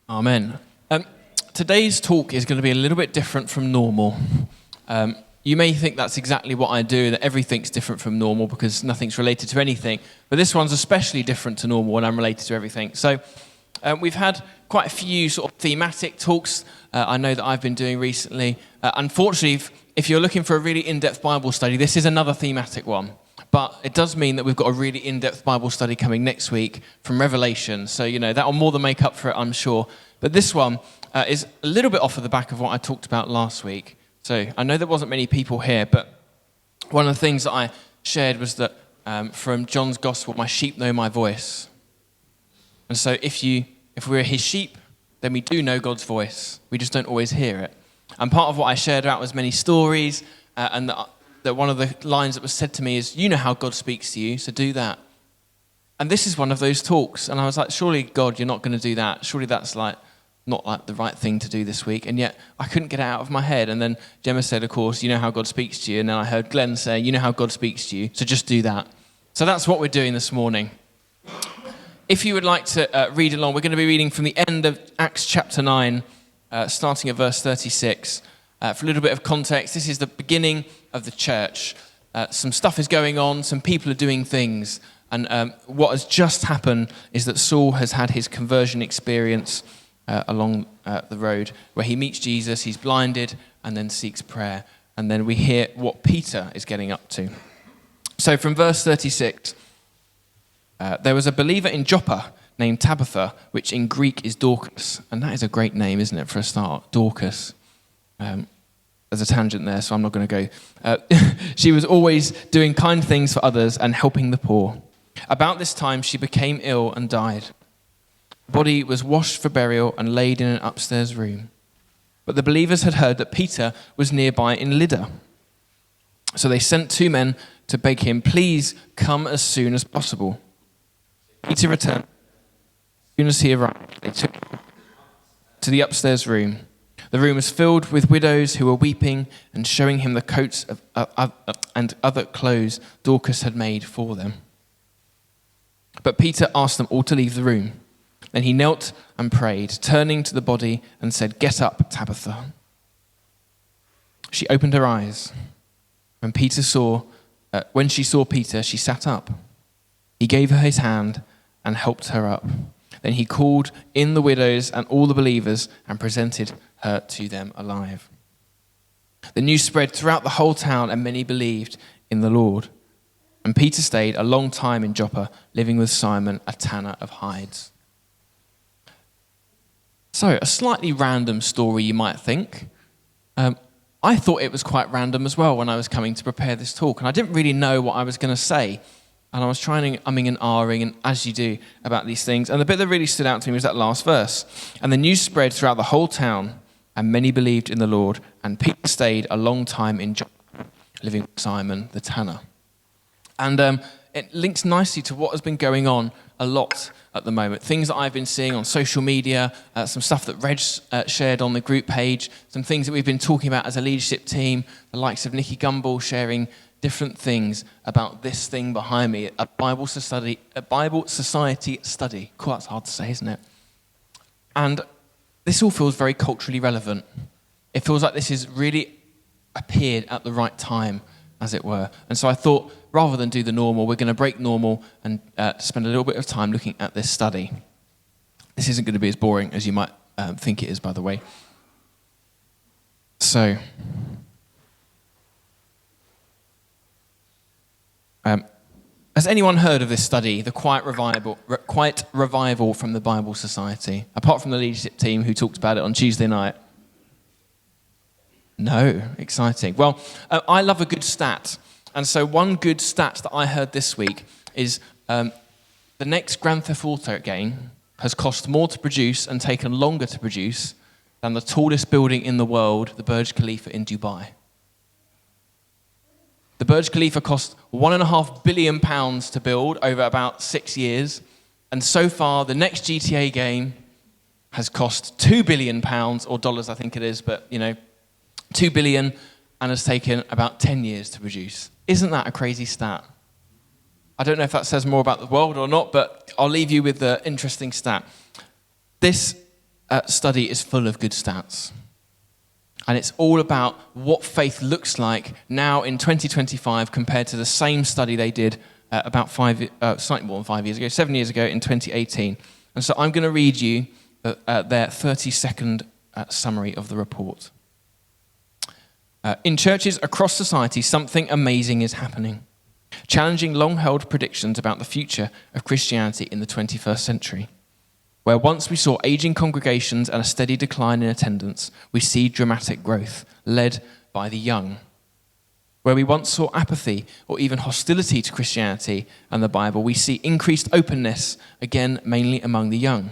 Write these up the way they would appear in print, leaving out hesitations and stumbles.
Amen. Today's talk is going to be a little bit different from normal. You may think that's exactly what I do, that everything's different from normal because nothing's related to anything. But this one's especially different to normal when I'm related to everything. So we've had quite a few sort of thematic talks I know that I've been doing recently. Unfortunately, if you're looking for a really in-depth Bible study, this is another thematic one. But it does mean that we've got a really in-depth Bible study coming next week from Revelation. So, that'll more than make up for it, I'm sure. But this one is a little bit off of the back of what I talked about last week. So I know there wasn't many people here, but one of the things that I shared was that from John's Gospel, my sheep know my voice. And so if we're his sheep, then we do know God's voice. We just don't always hear it. And part of what I shared out was many stories, and that one of the lines that was said to me is, you know how God speaks to you, so do that. And this is one of those talks. And I was like, surely, God, you're not going to do that. Surely that's not the right thing to do this week. And yet I couldn't get it out of my head. And then Gemma said, of course, you know how God speaks to you. And then I heard Glenn say, you know how God speaks to you, so just do that. So that's what we're doing this morning. If you would like to read along, we're going to be reading from the end of Acts chapter 9, starting at verse 36. For a little bit of context, this is the beginning of the church. Some stuff is going on, some people are doing things. And what has just happened is that Saul has had his conversion experience along the road where he meets Jesus, he's blinded, and then seeks prayer. And then we hear what Peter is getting up to. So from verse 36, there was a believer in Joppa named Tabitha, which in Greek is Dorcas. And that is a great name, isn't it, for a start? Dorcas. There's a tangent there, so I'm not going to go. She was always doing kind things for others and helping the poor. About this time, she became ill and died. The body was washed for burial and laid in an upstairs room. But the believers had heard that Peter was nearby in Lydda. So they sent 2 men to beg him, please come as soon as possible. Peter returned. As soon as he arrived, they took him to the upstairs room. The room was filled with widows who were weeping and showing him the coats and other clothes Dorcas had made for them. But Peter asked them all to leave the room. Then he knelt and prayed, turning to the body and said, get up, Tabitha. She opened her eyes. When she saw Peter, she sat up. He gave her his hand and helped her up. Then he called in the widows and all the believers and presented her to them alive. The news spread throughout the whole town and many believed in the Lord. And Peter stayed a long time in Joppa, living with Simon, a tanner of hides. So, a slightly random story, you might think. I thought it was quite random as well when I was coming to prepare this talk, and I didn't really know what I was going to say. And I was trying umming and ahhing, and as you do, about these things. And the bit that really stood out to me was that last verse. And the news spread throughout the whole town, and many believed in the Lord. And Peter stayed a long time in Joppa, living with Simon the tanner. And it links nicely to what has been going on a lot at the moment. Things that I've been seeing on social media, some stuff that Reg shared on the group page, some things that we've been talking about as a leadership team, the likes of Nikki Gumbel sharing different things about this thing behind me, a Bible Society study. Cool, that's hard to say, isn't it? And this all feels very culturally relevant. It feels like this has really appeared at the right time, as it were. And so I thought, rather than do the normal, we're going to break normal and spend a little bit of time looking at this study. This isn't going to be as boring as you might think it is, by the way. So, has anyone heard of this study, the Quiet Revival from the Bible Society, apart from the leadership team who talked about it on Tuesday night? No, exciting. Well, I love a good stat. And so one good stat that I heard this week is the next Grand Theft Auto game has cost more to produce and taken longer to produce than the tallest building in the world, the Burj Khalifa in Dubai. The Burj Khalifa cost £1.5 billion to build over about 6 years. And so far, the next GTA game has cost £2 billion, or dollars I think it is, but, $2 billion, and has taken about 10 years to produce. Isn't that a crazy stat? I don't know if that says more about the world or not, but I'll leave you with the interesting stat. This study is full of good stats. And it's all about what faith looks like now in 2025 compared to the same study they did about slightly more than 5 years ago, 7 years ago in 2018. And so I'm going to read you their 30-second summary of the report. In churches across society, something amazing is happening, challenging long-held predictions about the future of Christianity in the 21st century. Where once we saw aging congregations and a steady decline in attendance, we see dramatic growth, led by the young. Where we once saw apathy or even hostility to Christianity and the Bible, we see increased openness, again, mainly among the young.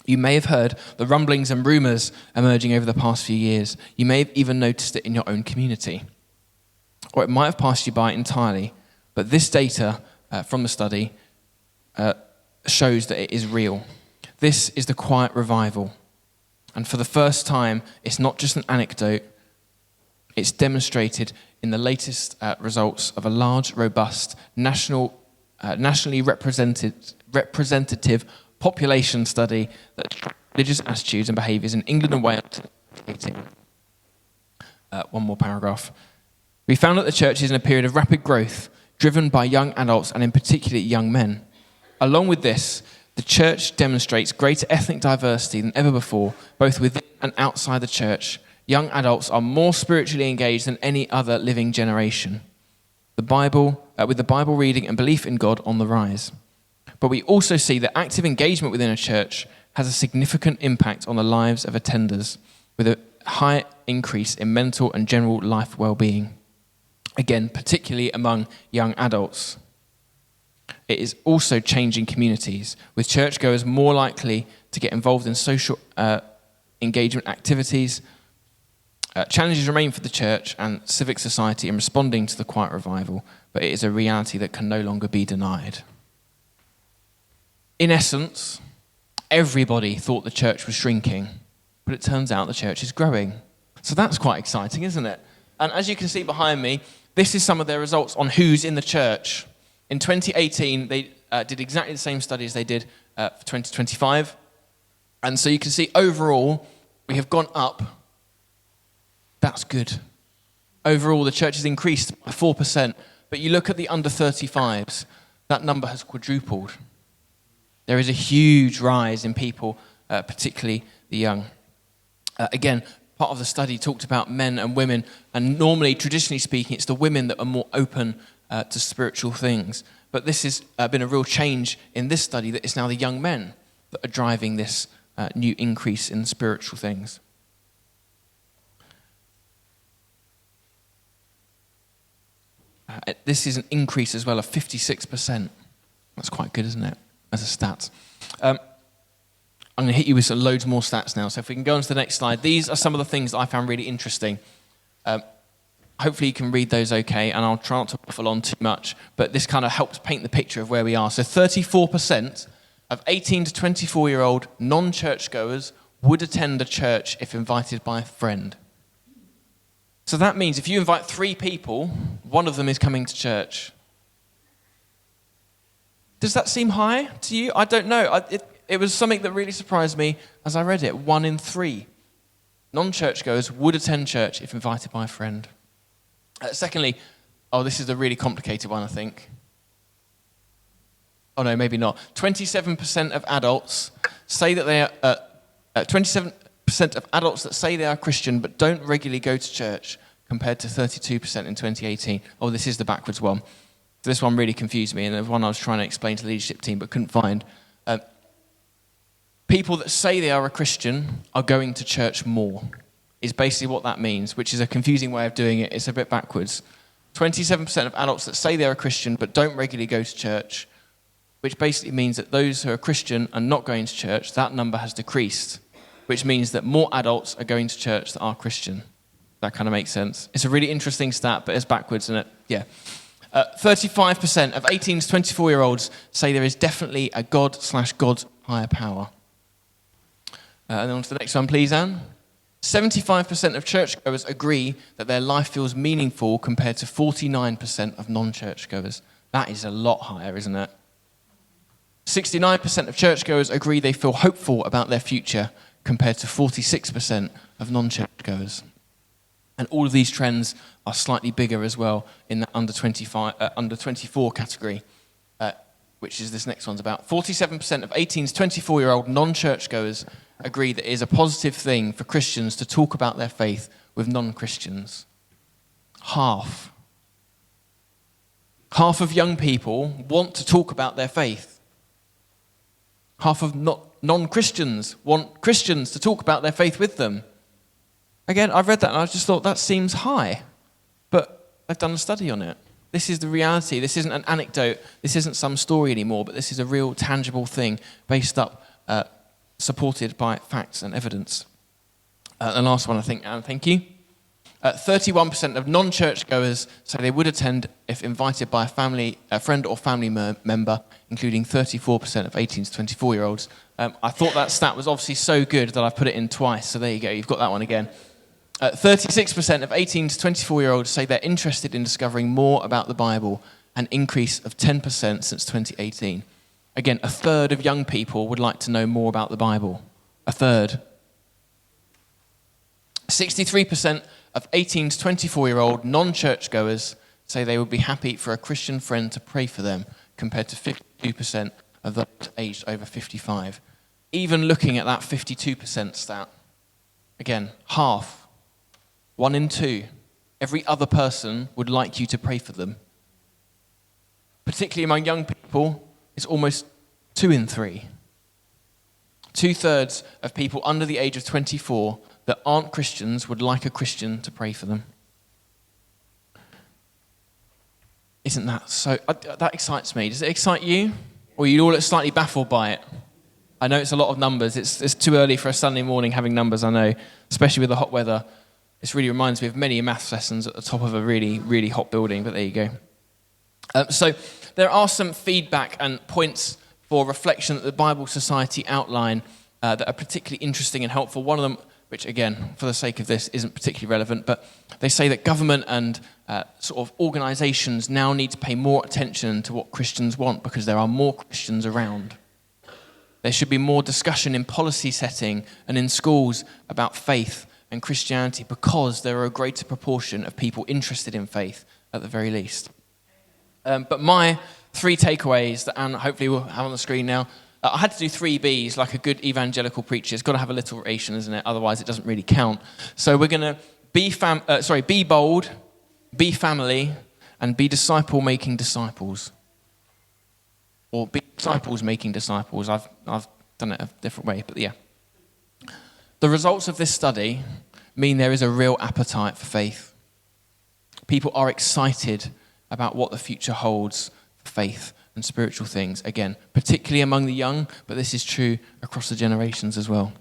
You may have heard the rumblings and rumours emerging over the past few years. You may have even noticed it in your own community. Or it might have passed you by entirely, but this data from the study shows that it is real. This is the quiet revival. And for the first time, it's not just an anecdote. It's demonstrated in the latest results of a large, robust, nationally representative population study that tracks religious attitudes and behaviours in England and Wales. One more paragraph. We found that the church is in a period of rapid growth, driven by young adults and in particular young men. Along with this, the church demonstrates greater ethnic diversity than ever before, both within and outside the church. Young adults are more spiritually engaged than any other living generation. With the Bible reading and belief in God on the rise. But we also see that active engagement within a church has a significant impact on the lives of attenders, with a high increase in mental and general life well-being. Again, particularly among young adults. It is also changing communities, with churchgoers more likely to get involved in social engagement activities. Challenges remain for the church and civic society in responding to the quiet revival, but it is a reality that can no longer be denied. In essence, everybody thought the church was shrinking, but it turns out the church is growing. So that's quite exciting, isn't it? And as you can see behind me, this is some of their results on who's in the church. In 2018, they did exactly the same study as they did for 2025. And so you can see overall, we have gone up. That's good. Overall, the church has increased by 4%. But you look at the under 35s, that number has quadrupled. There is a huge rise in people, particularly the young. Again, part of the study talked about men and women. And normally, traditionally speaking, it's the women that are more open to spiritual things. But this has been a real change in this study, that it's now the young men that are driving this new increase in spiritual things. This is an increase as well of 56%. That's quite good, isn't it, as a stat? I'm going to hit you with loads more stats now. So if we can go on to the next slide. These are some of the things that I found really interesting. Hopefully you can read those okay, and I'll try not to waffle on too much, but this kind of helps paint the picture of where we are. So 34% of 18 to 24-year-old non-churchgoers would attend a church if invited by a friend. So that means if you invite 3 people, one of them is coming to church. Does that seem high to you? I don't know. It was something that really surprised me as I read it. 1 in 3 non-churchgoers would attend church if invited by a friend. Secondly, this is a really complicated one, I think. Oh no, maybe not. 27% of adults say that they are 27% of adults that say they are Christian but don't regularly go to church, compared to 32% in 2018. Oh, this is the backwards one. This one really confused me, and the one I was trying to explain to the leadership team but couldn't find. People that say they are a Christian are going to church more, is basically what that means, which is a confusing way of doing it. It's a bit backwards. 27% of adults that say they're a Christian but don't regularly go to church, which basically means that those who are Christian and not going to church, that number has decreased, which means that more adults are going to church that are Christian. That kind of makes sense. It's a really interesting stat, but it's backwards, isn't it? Yeah. 35% of 18 to 24-year-olds say there is definitely a God/God's higher power. And then on to the next one, please, Anne. 75% of churchgoers agree that their life feels meaningful, compared to 49% of non-churchgoers. That is a lot higher, isn't it? 69% of churchgoers agree they feel hopeful about their future, compared to 46% of non-churchgoers. And all of these trends are slightly bigger as well in the under 24 category, which is this next one's about. 47% of 18 to 24-year-old non-churchgoers agree that it is a positive thing for Christians to talk about their faith with non-Christians. Half of young people want to talk about their faith. Half of non-Christians want Christians to talk about their faith with them. Again, I've read that and I just thought that seems high, but I've done a study on it. This is the reality. This isn't an anecdote. This isn't some story anymore, but this is a real tangible thing based up, supported by facts and evidence. The last one, I think, Anne, thank you. 31% of non-churchgoers say they would attend if invited by a friend or family member, including 34% of 18 to 24-year-olds. I thought that stat was obviously so good that I've put it in twice, so there you go, you've got that one again. 36% of 18 to 24-year-olds say they're interested in discovering more about the Bible, an increase of 10% since 2018. Again, a third of young people would like to know more about the Bible. A third. 63% of 18 to 24-year-old non-churchgoers say they would be happy for a Christian friend to pray for them, compared to 52% of those aged over 55. Even looking at that 52% stat, again, half, 1 in 2, every other person would like you to pray for them. Particularly among young people, it's almost 2 in 3. 2/3 of people under the age of 24 that aren't Christians would like a Christian to pray for them. Isn't that so? That excites me. Does it excite you? Or are you all slightly baffled by it? I know it's a lot of numbers. It's too early for a Sunday morning having numbers, I know, especially with the hot weather. This really reminds me of many maths lessons at the top of a really, really hot building, but there you go. So there are some feedback and points for reflection that the Bible Society outline that are particularly interesting and helpful. One of them, which again, for the sake of this, isn't particularly relevant, but they say that government and sort of organisations now need to pay more attention to what Christians want because there are more Christians around. There should be more discussion in policy setting and in schools about faith and Christianity because there are a greater proportion of people interested in faith at the very least. But my 3 takeaways that Anne hopefully will have on the screen now, I had to do 3 Bs like a good evangelical preacher. It's got to have alliteration, isn't it? Otherwise it doesn't really count. So we're going to be bold, be family, and be disciple-making disciples. Or be disciples making disciples. I've done it a different way, but yeah. The results of this study mean there is a real appetite for faith. People are excited about what the future holds for faith and spiritual things, again, particularly among the young, but this is true across the generations as well.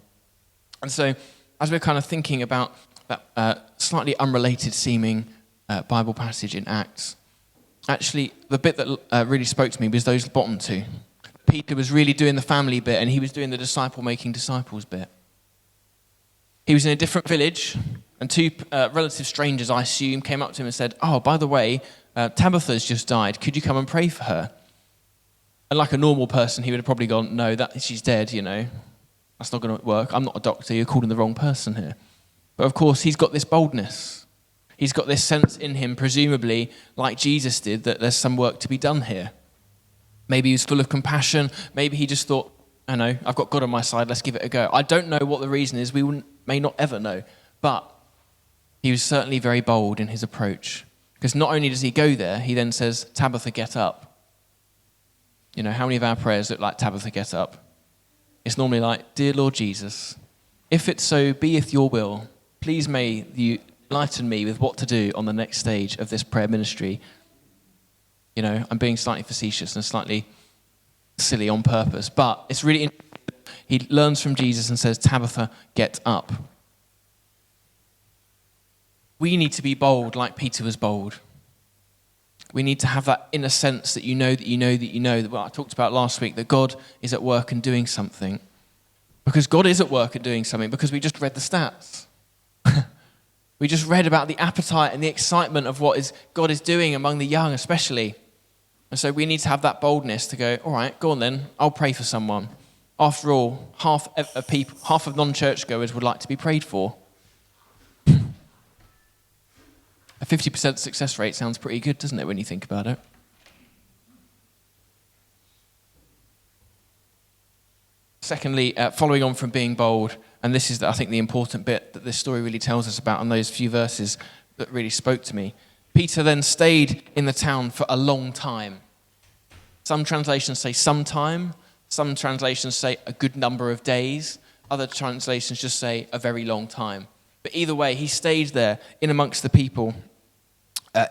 And so, as we're kind of thinking about that slightly unrelated seeming Bible passage in Acts, actually, the bit that really spoke to me was those bottom 2. Peter was really doing the family bit, and he was doing the disciple-making disciples bit. He was in a different village, and 2 relative strangers, I assume, came up to him and said, "Oh, by the way, Tabitha's just died. Could you come and pray for her?" And like a normal person, he would have probably gone, "No, she's dead, you know. That's not going to work. I'm not a doctor. You're calling the wrong person here." But of course, he's got this boldness. He's got this sense in him, presumably, like Jesus did, that there's some work to be done here. Maybe he was full of compassion. Maybe he just thought, I know, I've got God on my side, let's give it a go. I don't know what the reason is. We may not ever know. But he was certainly very bold in his approach. Because not only does he go there, he then says, "Tabitha, get up." You know, how many of our prayers look like "Tabitha, get up"? It's normally like, "Dear Lord Jesus, if it so beeth your will, please may you enlighten me with what to do on the next stage of this prayer ministry." You know, I'm being slightly facetious and slightly silly on purpose, but it's really interesting. He learns from Jesus and says, "Tabitha, get up." We need to be bold like Peter was bold. We need to have that inner sense that you know that what I talked about last week, that God is at work and doing something. Because God is at work and doing something, because we just read the stats. We just read about the appetite and the excitement of what God is doing among the young especially. And so we need to have that boldness to go, all right, go on then, I'll pray for someone. After all, half of non-churchgoers would like to be prayed for. A 50% success rate sounds pretty good, doesn't it, when you think about it? Secondly, following on from being bold, and this is, I think, the important bit that this story really tells us about, and those few verses that really spoke to me. Peter then stayed in the town for a long time. Some translations say some time. Some translations say a good number of days. Other translations just say a very long time. But either way, he stayed there in amongst the people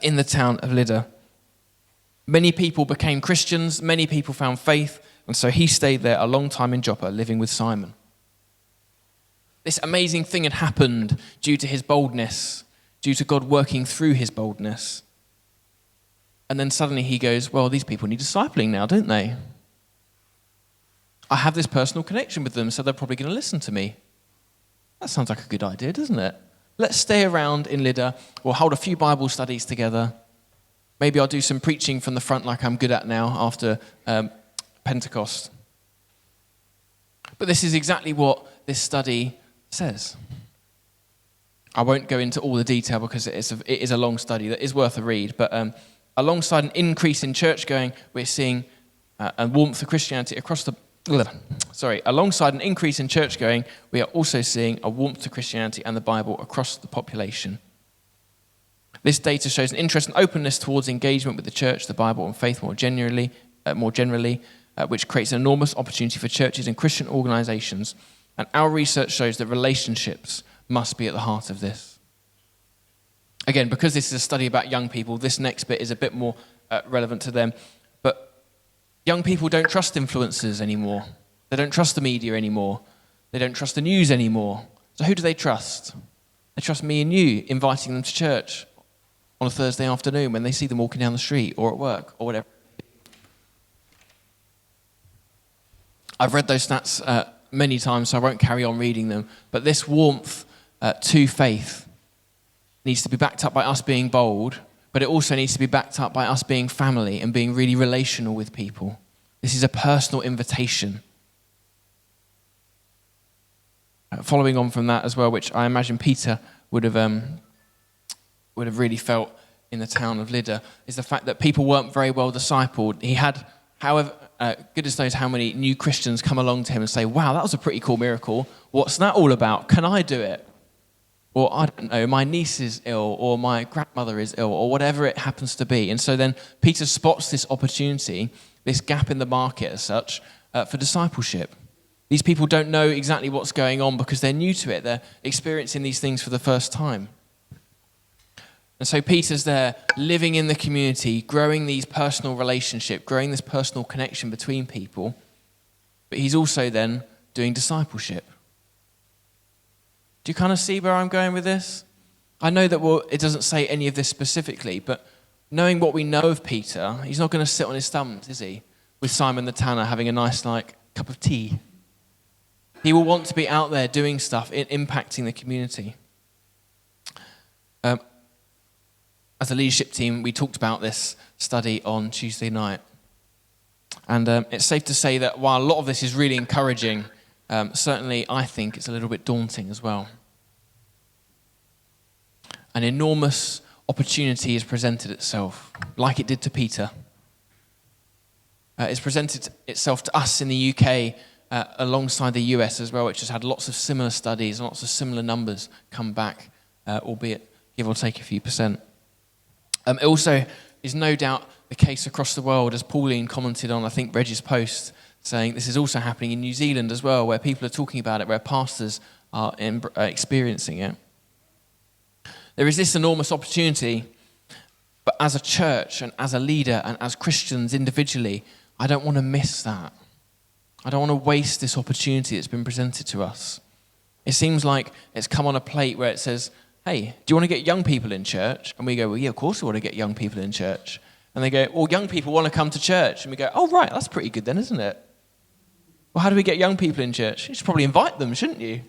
in the town of Lydda. Many people became Christians. Many people found faith. And so he stayed there a long time in Joppa, living with Simon. This amazing thing had happened due to his boldness, due to God working through his boldness. And then suddenly he goes, well, these people need discipling now, don't they? I have this personal connection with them, so they're probably going to listen to me. That sounds like a good idea, doesn't it? Let's stay around in Lydda. We'll hold a few Bible studies together. Maybe I'll do some preaching from the front like I'm good at now after Pentecost. But this is exactly what this study says. I won't go into all the detail because it is a long study that is worth a read. But alongside an increase in church going, we're seeing a warmth of Christianity across the... Alongside an increase in church going, we are also seeing a warmth to Christianity and the Bible across the population. This data shows an interest and openness towards engagement with the church, the Bible, and faith more generally, which creates an enormous opportunity for churches and Christian organizations. And our research shows that relationships must be at the heart of this. Again, because this is a study about young people, this next bit is a bit more relevant to them. But young people don't trust influencers anymore. They don't trust the media anymore. They don't trust the news anymore. So who do they trust? They trust me and you, inviting them to church on a Thursday afternoon when they see them walking down the street or at work or whatever. I've read those stats many times, so I won't carry on reading them. But this warmth to faith needs to be backed up by us being bold, but it also needs to be backed up by us being family and being really relational with people. This is a personal invitation. Following on from that as well, which I imagine Peter would have really felt in the town of Lydda, is the fact that people weren't very well discipled. He had, however, goodness knows how many new Christians come along to him and say, wow, that was a pretty cool miracle. What's that all about? Can I do it? Or, I don't know, my niece is ill, or my grandmother is ill, or whatever it happens to be. And so then Peter spots this opportunity, this gap in the market as such, for discipleship. These people don't know exactly what's going on because they're new to it. They're experiencing these things for the first time. And so Peter's there, living in the community, growing these personal relationships, growing this personal connection between people. But he's also then doing discipleship. Do you kind of see where I'm going with this? I know that it doesn't say any of this specifically, but knowing what we know of Peter, he's not going to sit on his thumbs, is he? With Simon the tanner having a nice cup of tea. He will want to be out there doing stuff, impacting the community. As a leadership team, we talked about this study on Tuesday night. And it's safe to say that while a lot of this is really encouraging, certainly I think it's a little bit daunting as well. An enormous opportunity has presented itself, like it did to Peter. It's presented itself to us in the UK alongside the US as well, which has had lots of similar studies and lots of similar numbers come back, albeit give or take a few percent. It also is no doubt the case across the world, as Pauline commented on, I think, Reggie's post, saying this is also happening in New Zealand as well, where people are talking about it, where pastors are experiencing it. There is this enormous opportunity, but as a church and as a leader and as Christians individually, I don't want to miss that. I don't want to waste this opportunity that's been presented to us. It seems like it's come on a plate where it says, hey, do you want to get young people in church? And we go, well, yeah, of course we want to get young people in church. And they go, well, young people want to come to church. And we go, oh, right, that's pretty good then, isn't it? Well, how do we get young people in church? You should probably invite them, shouldn't you?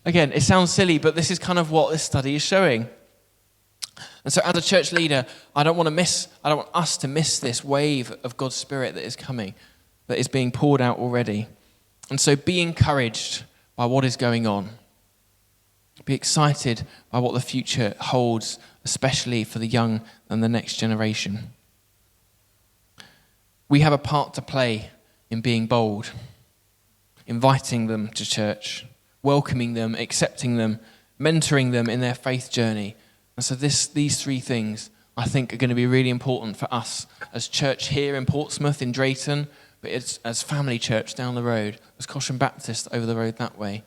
Again, it sounds silly, but this is kind of what this study is showing. And so as a church leader, I don't want us to miss this wave of God's Spirit that is coming. that is being poured out already. And so be encouraged by what is going on. Be excited by what the future holds, especially for the young and the next generation. We have a part to play in being bold, inviting them to church, welcoming them, accepting them, mentoring them in their faith journey. And so these three things, I think, are going to be really important for us as church here in Portsmouth, in Drayton, but it's as family church down the road, as Caution Baptist over the road that way,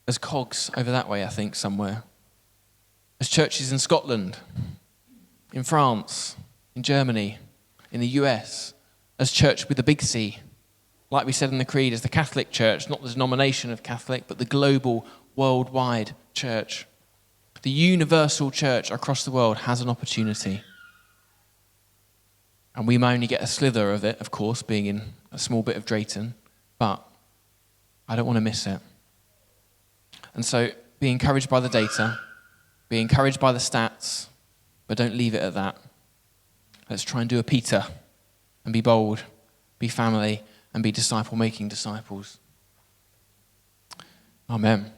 as Cogs over that way, I think, somewhere, as churches in Scotland, in France, in Germany, in the US, as church with a big C, like we said in the Creed, as the Catholic Church, not the denomination of Catholic, but the global, worldwide church. The universal church across the world has an opportunity. And we may only get a slither of it, of course, being in a small bit of Drayton, but I don't want to miss it. And so be encouraged by the data, be encouraged by the stats, but don't leave it at that. Let's try and do a Peter and be bold, be family, and be disciple-making disciples. Amen.